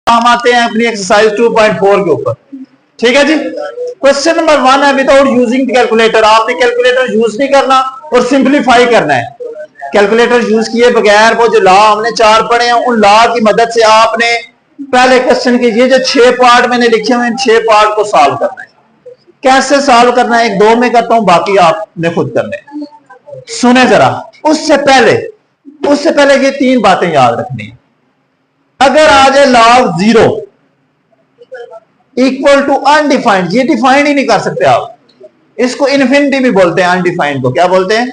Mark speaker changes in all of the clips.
Speaker 1: हम आते हैं अपनी एक्सरसाइज 2.4 के ऊपर। ठीक है जी, क्वेश्चन नंबर 1 है विदाउट यूजिंग कैलकुलेटर। आपने कैलकुलेटर यूज नहीं करना और सिंप्लीफाई करना है। कैलकुलेटर यूज किए बगैर वो जो लॉ हमने 4 पढ़े हैं उन लॉ की मदद से आपने पहले क्वेश्चन की ये जो 6 पार्ट मैंने लिखे हुए हैं 6 पार्ट को सॉल्व करना है। कैसे सॉल्व करना है, एक 2 में करता हूं, बाकी आपने खुद करने। सुने जरा, उससे पहले ये 3 बातें याद रखनी है। अगर आ जाए log 0 इक्वल टू अनडिफाइंड, ये डिफाइंड ही नहीं कर सकते आप, इसको इन्फिनिटी भी बोलते हैं। अनडिफाइंड को क्या बोलते हैं?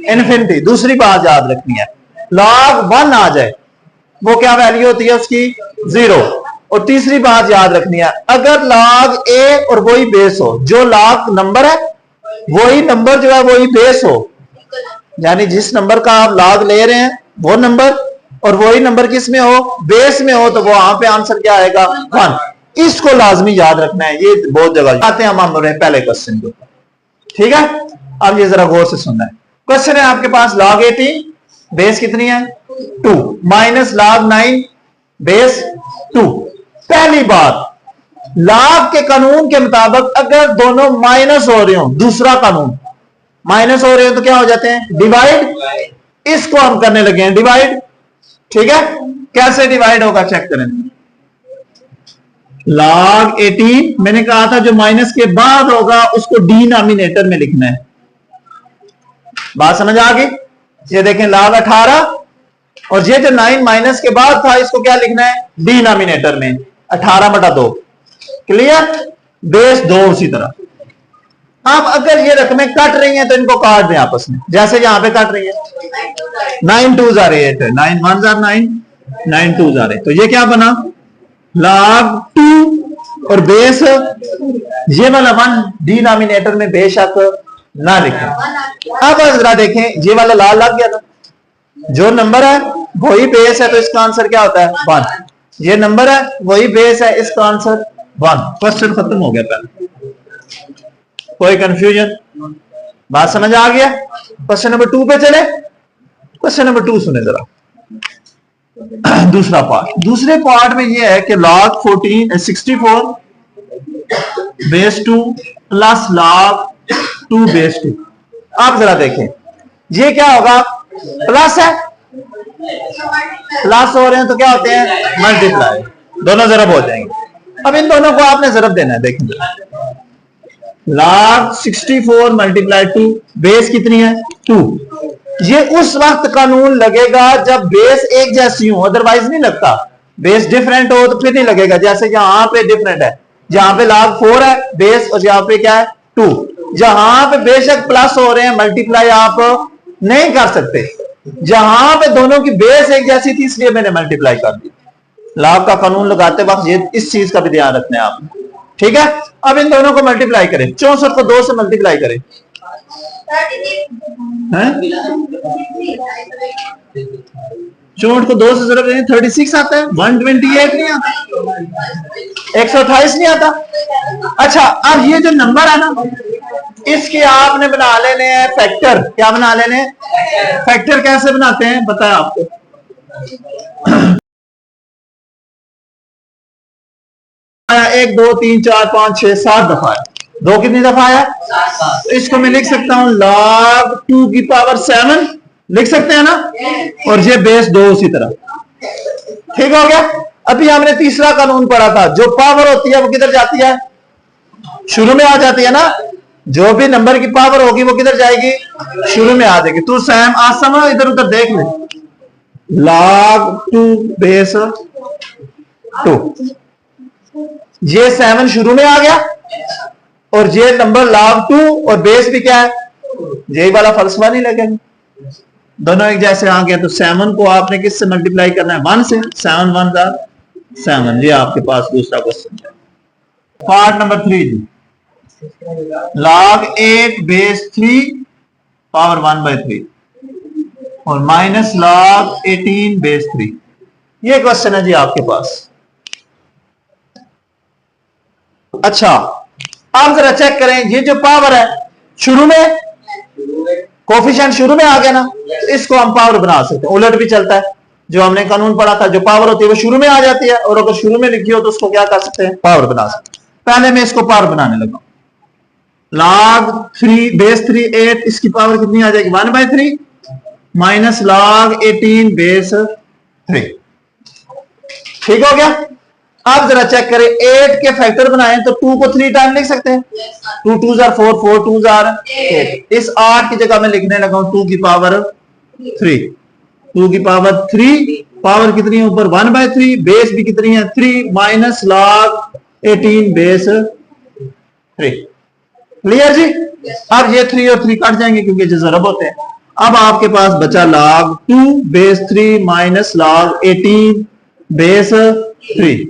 Speaker 1: इन्फिनिटी। दूसरी बात याद रखनी है, log 1 आ जाए वो क्या वैल्यू होती है उसकी? 0। और तीसरी बात याद रखनी है, अगर log a और वही बेस हो, जो log नंबर है वही नंबर जो है वही बेस हो, यानी जिस नंबर का आप log ले रहे हैं वो नंबर और वही नंबर किस में हो? बेस में हो, तो वहां पे आंसर क्या आएगा? 1। इसको लाजमी याद रखना है, ये बहुत जगह आते हैं। हम पहले क्वेश्चन के ऊपर, ठीक है? अब ये जरा गौर से सुनना है। क्वेश्चन है आपके पास log 18 बेस कितनी है? 2 माइनस log 9 बेस 2। पहली बात, log के कानून के मुताबिक अगर दोनों माइनस हो रहे हो, दूसरा कानून माइनस हो रहे हो तो क्या हो जाते हैं? डिवाइड। इसको हम करने लगे हैं डिवाइड। ठीक है, कैसे डिवाइड होगा चेक करें। log 18 मैंने कहा था जो माइनस के बाद होगा उसको डिनोमिनेटर में लिखना है। बात समझ आ गई? ये देखें log 18 और ये जो 9 माइनस के बाद था इसको क्या लिखना है? डिनोमिनेटर में 18/2। क्लियर? बेस 2 उसी तरह। अब अगर ये रकमें कट रही हैं तो इनको काट दें आपस में, जैसे यहां पे कट रही है। 9 2s are 8, 9 1s are 9, 9 2s are 8। तो ये क्या बना? log 2 और बेस ये वाला 1 डिनोमिनेटर में बेशक ना लिखें। अब जरा देखें, ये वाला लाल लग गया था, जो नंबर है वही बेस है तो इसका आंसर क्या होता है? 1। ये नंबर है वही बेस है, इसका आंसर 1। क्वेश्चन खत्म हो गया। पहले कोई कंफ्यूजन? बात समझ आ गया? क्वेश्चन नंबर 2 पे चले। क्वेश्चन नंबर 2 सुने जरा, दूसरा पार्ट। दूसरे पार्ट में यह है कि log 64 base 2 plus log 2 base 2। आप जरा देखें ये क्या होगा? प्लस है, प्लस हो रहे हैं तो क्या होते हैं? मल्टीप्लाई। दोनों जरब हो जाएंगे। अब इन दोनों को आपने जरब देना है। देखें log 64 मल्टीप्लाई 2, बेस कितनी है? 2। ये उस वक्त कानून लगेगा जब बेस एक जैसी हो, अदरवाइज नहीं लगता। बेस डिफरेंट हो तो फिर नहीं लगेगा। जैसे यहां पे डिफरेंट है, जहां पे log 4 है बेस और यहां पे क्या है? 2। जहां पे बेशक प्लस हो रहे हैं मल्टीप्लाई आप नहीं कर सकते। जहां पे दोनों की बेस एक जैसी थी इसलिए मैंने मल्टीप्लाई कर दी। log का कानून लगाते वक्त ये इस चीज का भी ध्यान रखना है आपने। ठीक है, अब इन दोनों को मल्टीप्लाई करें। 64 को 2 से मल्टीप्लाई करें। 64 को 2 से जरा 36 आता है। 128 नहीं आता, 128 नहीं आता। अच्छा, अब ये जो नंबर है ना इसके आपने बना लेने हैं फैक्टर। क्या बना लेने हैं? फैक्टर। कैसे बनाते हैं बताया आपको। 1 2 3 4 5 6 7 दफा है। 2 कितनी दफा है? तो इसको मैं लिख सकता हूं log 2 की पावर 7 लिख सकते हैं ना, और ये बेस 2 उसी तरह। ठीक हो गया? अभी हमने तीसरा कानून पढ़ा था, जो पावर होती है वो किधर जाती है? शुरू में आ जाती है ना। जो भी नंबर की पावर होगी वो किधर जाएगी? शुरू में आ जाएगी। तू सैम आसम इधर उधर देख ले। log 2 बेस 2, ये 7 शुरू में आ गया और ये नंबर log 2 और बेस भी क्या है? यही वाला फलसफा नहीं लगेगा, दोनों एक जैसे आ गया। तो 7 को आपने किससे मल्टीप्लाई करना है? 1 से। 7 1 7। ये आपके पास दूसरा क्वेश्चन है। पार्ट नंबर 3 जी, log 8 बेस 3 पावर 1/3 और माइनस log 18 बेस 3। ये क्वेश्चन है जी आपके पास। अच्छा, आप जरा चेक करें, ये जो पावर है शुरू में कोफिशिएंट शुरू में आ गया ना, इसको हम पावर बना सकते हैं। उलट भी चलता है। जो हमने कानून पढ़ा था, जो पावर होती है वो शुरू में आ जाती है, और अगर शुरू में लिखी हो तो उसको क्या कर सकते हैं, पावर बना सकते हैं। पहले मैं इसको पावर बनाने लगा, log 3 बेस 3 8, इसकी पावर कितनी आ जाएगी 1/3 माइनस log 18 बेस 3। ठीक हो गया। अब जरा चेक करें, 8 के फैक्टर बनाए तो 2 को 3 टाइम लिख सकते हैं, 2 2 जार 4, 4 2 जार 8। इस 8 की जगह मैं लिखने लगा हूं 2 की पावर 3, 2 की पावर 3, पावर कितनी है ऊपर 1/3, बेस भी कितनी है 3 माइनस log 18 बेस 3। क्लियर जी। अब ये 3 और 3 कट जाएंगे क्योंकि जो जरब होते हैं। अब आपके पास बचा log 2 base 3 minus log 18 base 3।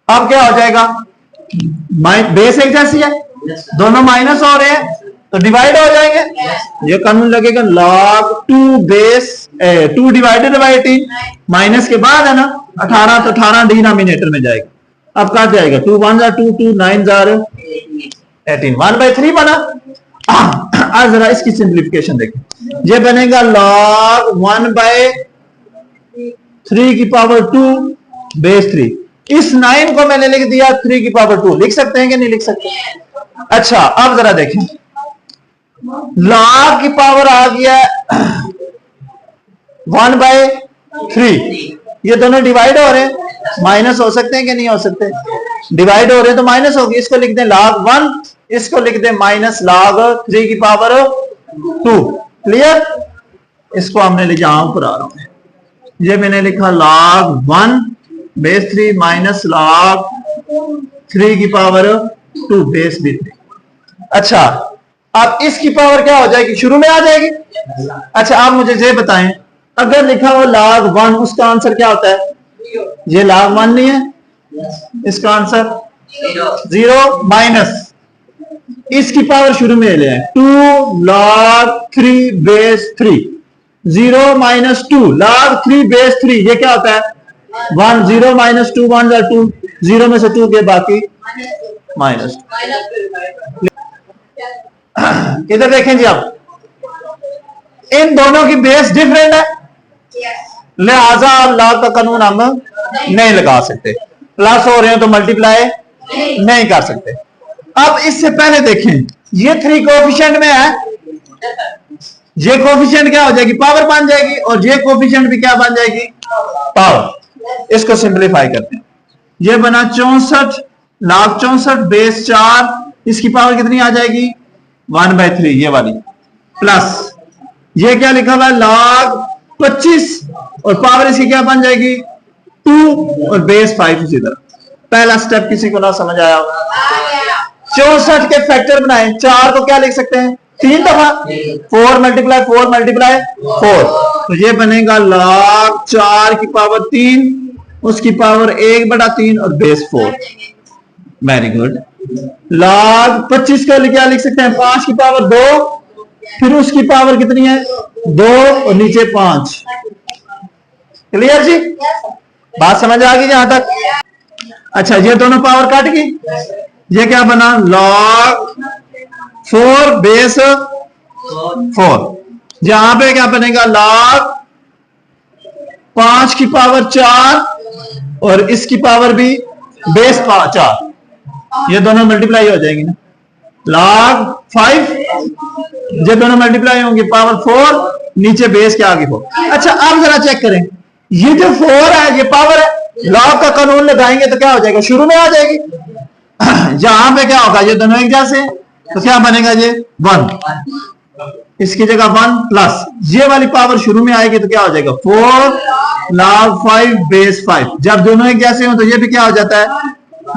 Speaker 1: अब क्या हो जाएगा, बेस एक जैसी है, दोनों माइनस हो रहे हैं तो डिवाइड हो जाएंगे। ये कानून लगेगा log 2 base 2 divided by 18, minus के बाद है ना 18, तो 18 डिनोमिनेटर में जाएगा। अब कट जाएगा 2 1 जार 2, 2 9 जार 18, 1/3 बना। आज जरा इसकी सिंप्लीफिकेशन देखें, ये बनेगा log 1/3 की पावर 2 बेस 3। इस 9 को मैंने लिख दिया 3 की पावर 2, लिख सकते हैं कि नहीं लिख सकते? अच्छा, अब जरा देखें, log की पावर आ गया 1/3, ये दोनों डिवाइड हो रहे हैं, माइनस हो सकते हैं कि नहीं हो सकते? डिवाइड हो रहे हैं तो माइनस होगी, इसको लिख दें log 1, इसको लिख दें माइनस log 3 की पावर 2। क्लियर। इसको हमने लिखा, ऊपर आ रहा हूं, ये मैंने लिखा log 1 बेस 3 माइनस log 3 की पावर 2 बेस भी 3। अच्छा, अब इसकी पावर क्या हो जाएगी, शुरू में आ जाएगी। अच्छा, आप मुझे ये बताएं, अगर लिखा हो log 1, उसका आंसर क्या होता है? ये log 1 नहीं है, इसका आंसर 0 माइनस इसकी पावर शुरू में ले आए 2 log 3 base 3, 0 minus 2 log 3 base 3, ये क्या होता है 1, 0 माइनस 2 1 जार 2, 0 में से 2 के बाकी माइनस। इधर देखें जी, आप इन दोनों की बेस डिफरेंट है, लिहाजा log का कानून हम नहीं लगा सकते। प्लस हो रहे हैं तो मल्टीप्लाई नहीं कर सकते। अब इससे पहले देखें, ये 3 कोफिशिएंट में है, ये कोफिशिएंट क्या हो जाएगी, पावर बन जाएगी, और ये कोफिशिएंट भी क्या बन जाएगी, पावर। इसको सिंप्लीफाई करते हैं, ये बना 64 log 64 बेस 4, इसकी पावर कितनी आ जाएगी 1/3, ये वाली, प्लस ये क्या लिखा हुआ है log 25, और पावर इसकी क्या बन जाएगी 2, और बेस 5 इसी तरह। पहला स्टेप किसी को ना समझ आया होगा? 64 के फैक्टर बनाए, 4 को क्या लिख सकते हैं 3 दफा, 4 मल्टीप्लाई 4 मल्टीप्लाई 4, तो ये बनेगा log 4 की पावर 3, उसकी पावर 1/3 और बेस 4। Very good. log 25 का क्या लिख सकते हैं, 5 की पावर 2, फिर उसकी पावर कितनी है 2 और नीचे 5। क्लियर जी, बात समझ आ गई यहां तक? अच्छा, ये दोनों पावर कट गई, ये क्या बना log 4 बेस 4, यहां पे क्या बनेगा log 5 की पावर 4, और इसकी पावर भी बेस 4, ये दोनों मल्टीप्लाई हो जाएंगी ना, log 5, ये दोनों मल्टीप्लाई होंगे, पावर 4, नीचे बेस के आगे 4। अच्छा, अब जरा चेक करें, ये जो 4 है ये पावर है, log का कानून लगाएंगे तो क्या हो जाएगा, शुरू में आ जाएगी। यहां पे क्या होगा, ये दोनों एक जैसे, तो क्या बनेगा ये 1, इसकी जगह 1 प्लस ये वाली पावर शुरू में आएगी तो क्या हो जाएगा 4 log 5 बेस 5। जब दोनों एक जैसे हो तो ये भी क्या हो जाता है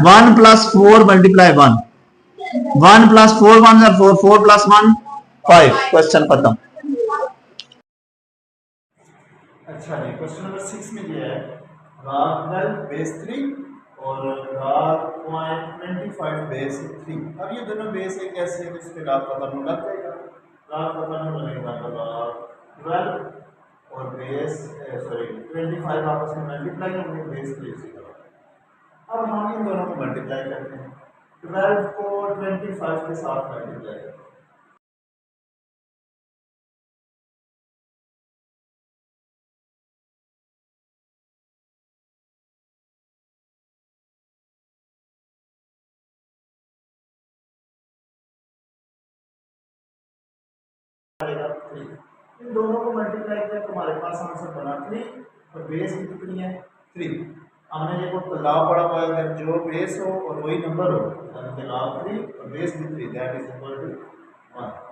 Speaker 1: 1 plus 4 multiply 1, 1 plus 4 1 4, 4 plus 1 5। Question खत्म।
Speaker 2: अच्छा जी, क्वेश्चन नंबर 6 में ये है log 12 बेस 3 और log 0.25 बेस 3। अब ये दोनों बेस एक ऐसे हैं, इस पे log का कानून लग जाएगा। log का कानून लगेगा तो log 12 और बेस 25 आपस में मल्टीप्लाई होंगे, बेस 3 इसी तरह। अब हम इन दोनों को मल्टीप्लाई करते हैं, 12 को 25 के साथ मल्टीप्लाई करते हैं। दोनों को मल्टीप्लाई किया तो हमारे पास आंसर बना 3 और बेस भी कितनी है 3। हमने ये वो लॉ पढ़ा हुआ है कि जो बेस हो और वही नंबर हो, लॉ 3 और बेस भी 3 दैट इज इक्वल टू 1।